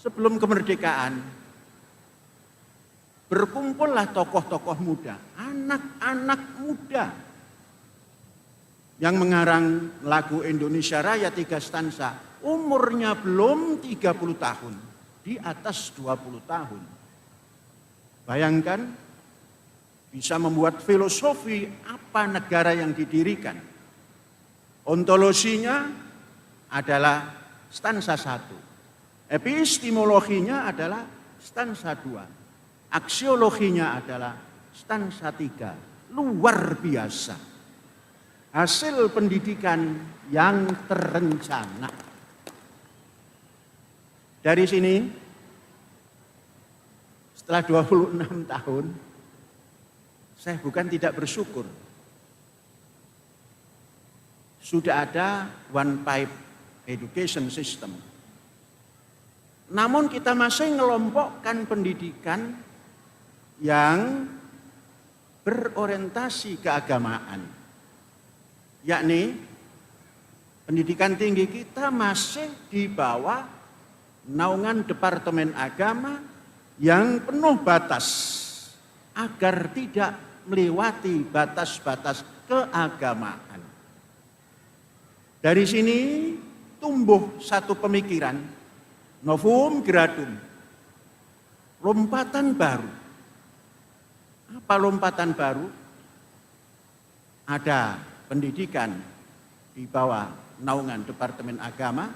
sebelum kemerdekaan, berkumpullah tokoh-tokoh muda, anak-anak muda yang mengarang lagu Indonesia Raya 3 stansa. Umurnya belum 30 tahun, di atas 20 tahun. Bayangkan, bisa membuat filosofi apa negara yang didirikan. Ontologinya adalah stansa 1. Epistemologinya adalah stansa 2. Aksiologinya adalah stansa 3. Luar biasa. Hasil pendidikan yang terencana. Dari sini, setelah 26 tahun, saya bukan tidak bersyukur. Sudah ada one pipe education system. Namun kita masih mengelompokkan pendidikan yang berorientasi keagamaan. Yakni pendidikan tinggi kita masih di bawah naungan Departemen Agama yang penuh batas agar tidak melewati batas-batas keagamaan. Dari sini tumbuh satu pemikiran, novum gradum, lompatan baru. Apa lompatan baru? Ada pendidikan di bawah naungan Departemen Agama,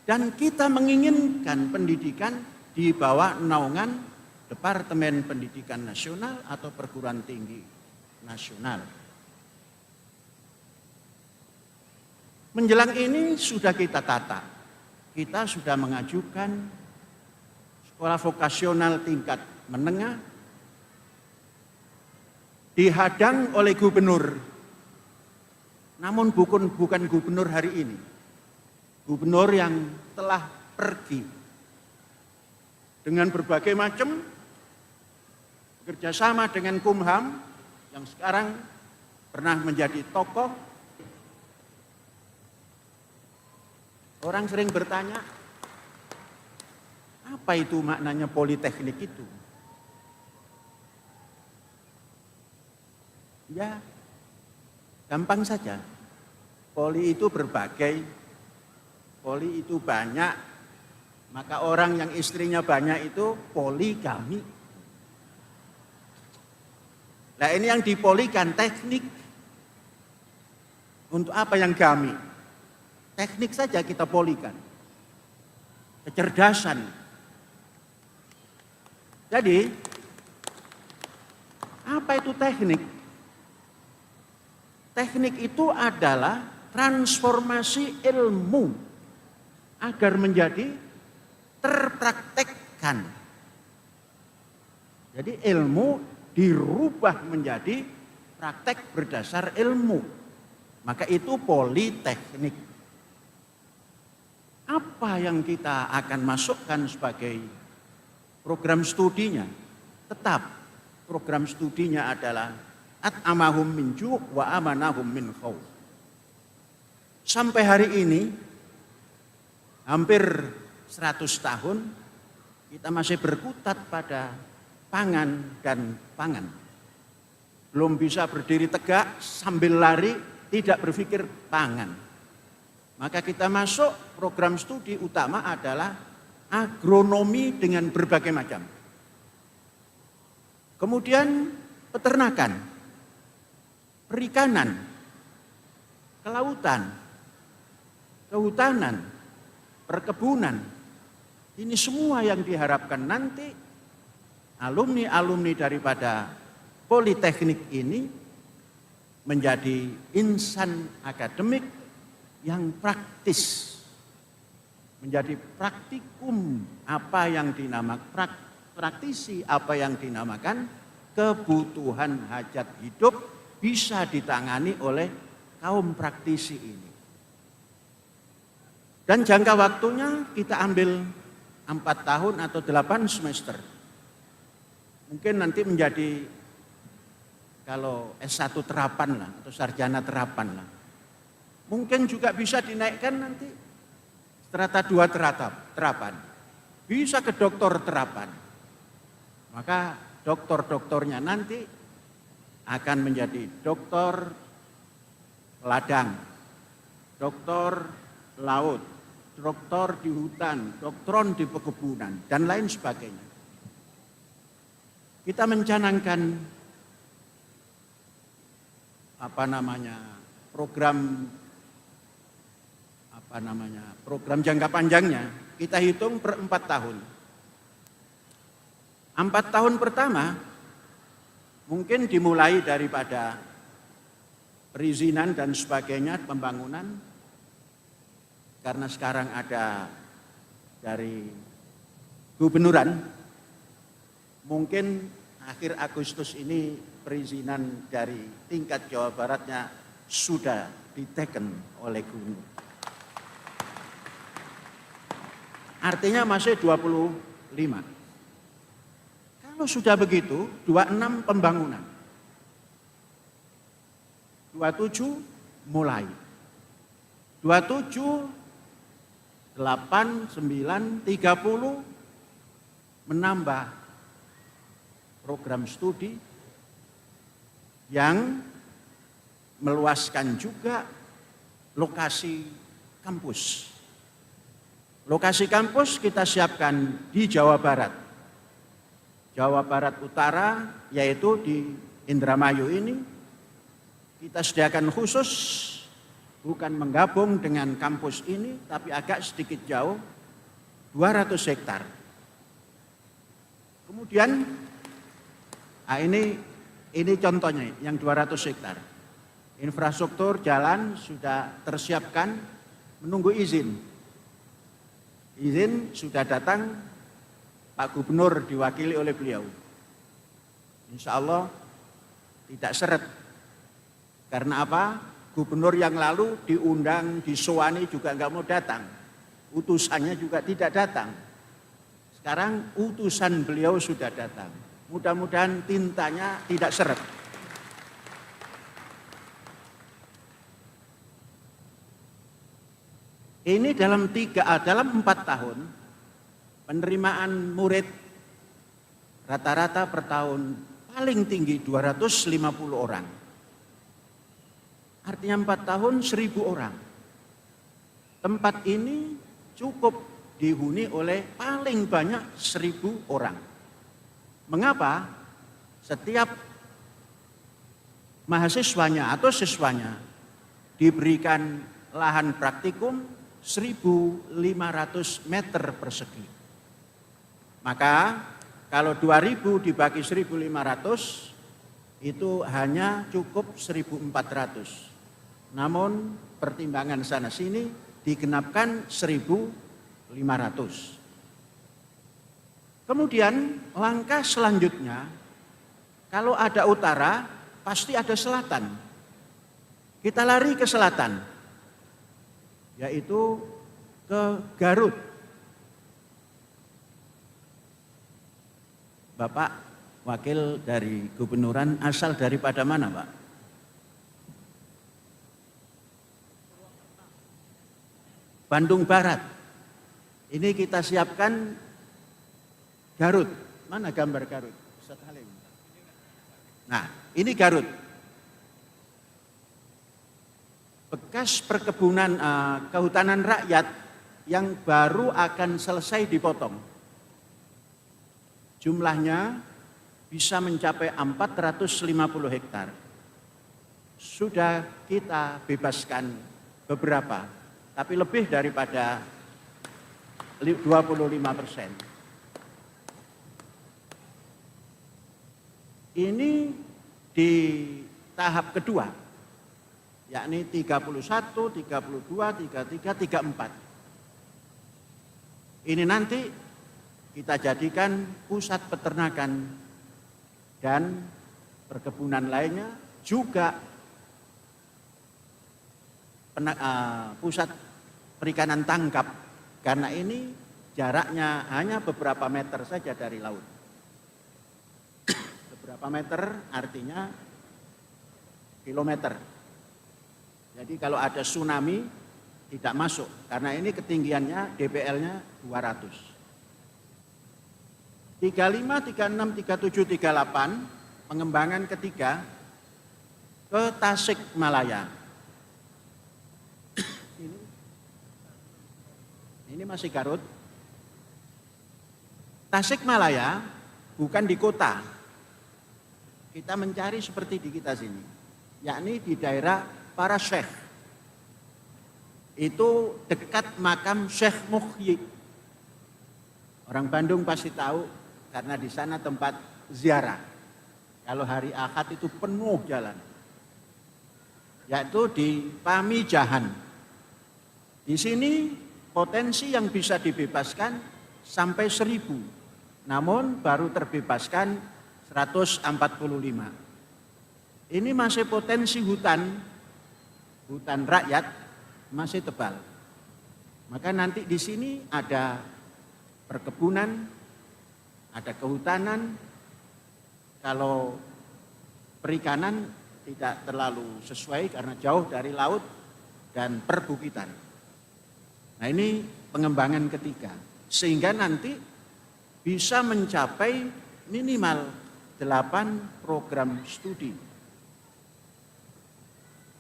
dan kita menginginkan pendidikan di bawah naungan Departemen Pendidikan Nasional atau Perguruan Tinggi Nasional. Menjelang ini sudah kita tata. Kita sudah mengajukan sekolah vokasional tingkat menengah dihadang oleh gubernur. Namun bukan gubernur hari ini. Gubernur yang telah pergi dengan berbagai macam bekerjasama dengan Kumham yang sekarang pernah menjadi tokoh. Orang sering bertanya, apa itu maknanya politeknik itu? Ya, gampang saja. Poli itu berbagai. Poli itu banyak, maka orang yang istrinya banyak itu poligami. Nah ini yang dipolikan teknik. Untuk apa yang gami? Teknik saja kita polikan. Kecerdasan. Jadi, apa itu teknik? Teknik itu adalah transformasi ilmu agar menjadi terpraktekkan. Jadi ilmu dirubah menjadi praktek berdasar ilmu. Maka itu politeknik. Apa yang kita akan masukkan sebagai program studinya? Tetap program studinya adalah at'amahum min ju' wa amanahum min khauf. Sampai hari ini hampir 100 tahun kita masih berkutat pada pangan dan pangan. Belum bisa berdiri tegak sambil lari, tidak berpikir pangan. Maka kita masuk program studi utama adalah agronomi dengan berbagai macam. Kemudian peternakan, perikanan, kelautan, kehutanan, perkebunan. Ini semua yang diharapkan nanti alumni-alumni daripada politeknik ini menjadi insan akademik yang praktis. Menjadi praktikum apa yang dinamakan praktisi, apa yang dinamakan kebutuhan hajat hidup bisa ditangani oleh kaum praktisi ini. Dan jangka waktunya kita ambil 4 tahun atau 8 semester. Mungkin nanti menjadi kalau S1 terapan lah atau sarjana terapan lah. Mungkin juga bisa dinaikkan nanti strata 2 terapan. bisa ke dokter terapan. Maka dokter-dokternya nanti akan menjadi dokter ladang, dokter laut, dokter di hutan, doktron di perkebunan, dan lain sebagainya. Kita mencanangkan program jangka panjangnya, kita hitung per 4 tahun. 4 tahun pertama mungkin dimulai daripada perizinan dan sebagainya, pembangunan, karena sekarang ada dari gubernuran, mungkin akhir Agustus ini perizinan dari tingkat Jawa Baratnya sudah diteken oleh gubernur. Artinya masih 25. Kalau sudah begitu, 26 pembangunan. 27 mulai. 27, 8, 9, 30 menambah program studi yang meluaskan juga lokasi kampus. Lokasi kampus kita siapkan di Jawa Barat. Jawa Barat Utara, yaitu di Indramayu ini, kita sediakan khusus, bukan menggabung dengan kampus ini, tapi agak sedikit jauh, 200 hektar. Kemudian, ini contohnya yang 200 hektar. Infrastruktur jalan sudah tersiapkan, menunggu izin. Izin sudah datang, Pak Gubernur diwakili oleh beliau. Insya Allah tidak seret. Karena apa? Gubernur yang lalu diundang, disowani juga nggak mau datang. Utusannya juga tidak datang. Sekarang utusan beliau sudah datang. Mudah-mudahan tintanya tidak seret. Ini dalam 4 tahun penerimaan murid rata-rata per tahun paling tinggi 250 orang. Artinya 4 tahun 1.000 orang. Tempat ini cukup dihuni oleh paling banyak 1.000 orang. Mengapa? Setiap mahasiswanya atau siswanya diberikan lahan praktikum 1.500 meter persegi. Maka kalau 2.000 dibagi 1.500 itu hanya cukup 1.400. Namun pertimbangan sana sini digenapkan 1.500. Kemudian langkah selanjutnya, kalau ada utara pasti ada selatan. Kita lari ke selatan, yaitu ke Garut. Bapak wakil dari gubernuran asal daripada mana, Pak? Bandung Barat. Ini kita siapkan Garut. Mana gambar Garut? Ustaz Halim. Nah, ini Garut. Bekas perkebunan kehutanan rakyat yang baru akan selesai dipotong. Jumlahnya bisa mencapai 450 hektar. Sudah kita bebaskan beberapa, tapi lebih daripada 25%. Ini di tahap kedua, yakni 31, 32, 33, 34. Ini nanti kita jadikan pusat peternakan dan perkebunan lainnya, juga pusat perikanan tangkap, karena ini jaraknya hanya beberapa meter saja dari laut. Beberapa meter artinya kilometer. Jadi kalau ada tsunami tidak masuk, karena ini ketinggiannya DPL-nya 200. 35, 36, 37, 38, pengembangan ketiga ke Tasikmalaya. Ini masih Garut. Tasikmalaya bukan di kota. Kita mencari seperti di kita sini, yakni di daerah para syekh. Itu dekat makam Syekh Muhyi. Orang Bandung pasti tahu karena di sana tempat ziarah. Kalau hari Ahad itu penuh jalan. Yaitu di Pamijahan. Di sini potensi yang bisa dibebaskan sampai 1000. Namun baru terbebaskan 145. Ini masih potensi hutan rakyat masih tebal. Maka nanti di sini ada perkebunan, ada kehutanan. Kalau perikanan tidak terlalu sesuai karena jauh dari laut dan perbukitan. Nah, ini pengembangan ketiga. Sehingga nanti bisa mencapai minimal 8 program studi.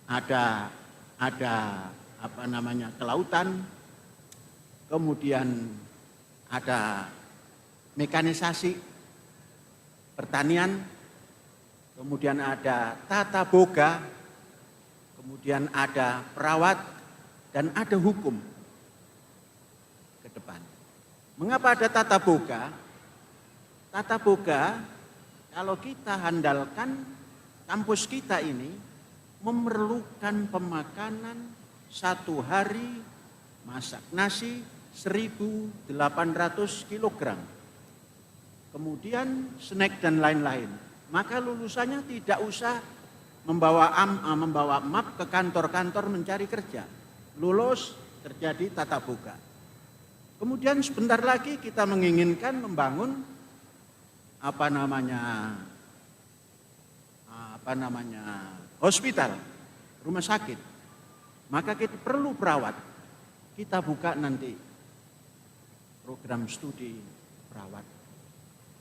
Ada kelautan, kemudian ada mekanisasi pertanian, kemudian ada tata boga, kemudian ada perawat, dan ada hukum ke depan. Mengapa ada tata boga? Tata boga, kalau kita handalkan kampus kita ini memerlukan pemakanan 1 hari masak nasi 1.800 kg. Kemudian snack dan lain-lain. Maka lulusannya tidak usah membawa map ke kantor-kantor mencari kerja. Lulus terjadi tata boga. Kemudian sebentar lagi kita menginginkan membangun hospital, rumah sakit. Maka kita perlu perawat. Kita buka nanti program studi perawat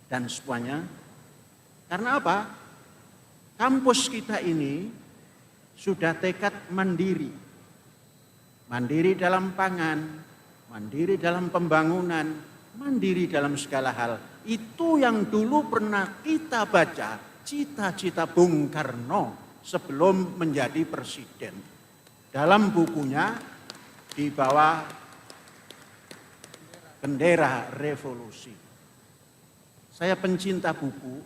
dan semuanya. Karena apa? Kampus kita ini sudah tekad mandiri. Mandiri dalam pangan, mandiri dalam pembangunan, mandiri dalam segala hal. Itu yang dulu pernah kita baca, cita-cita Bung Karno sebelum menjadi presiden. Dalam bukunya di bawah bendera revolusi. Saya pencinta buku,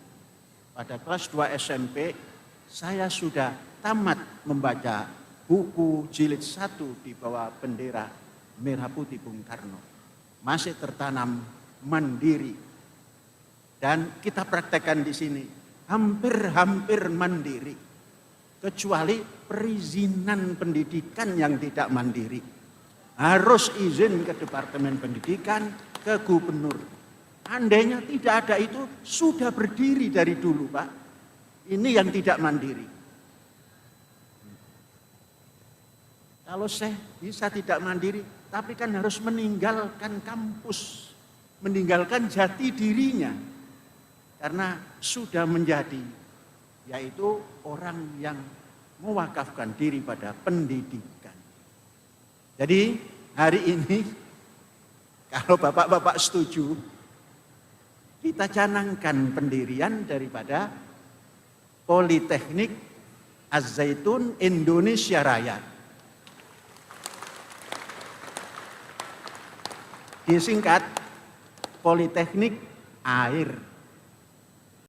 pada kelas 2 SMP saya sudah tamat membaca buku jilid 1 di bawah bendera merah putih Bung Karno. Masih tertanam mandiri. Dan kita praktekkan di sini hampir mandiri. Kecuali perizinan pendidikan yang tidak mandiri. Harus izin ke Departemen Pendidikan, ke Gubernur. Andainya tidak ada itu, sudah berdiri dari dulu, Pak. Ini yang tidak mandiri. Kalau saya bisa tidak mandiri, tapi kan harus meninggalkan kampus, meninggalkan jati dirinya. Karena sudah menjadi yaitu orang yang mewakafkan diri pada pendidikan. Jadi hari ini kalau bapak-bapak setuju, kita canangkan pendirian daripada Politeknik Az-Zaitun Indonesia Raya. Disingkat Politeknik Air.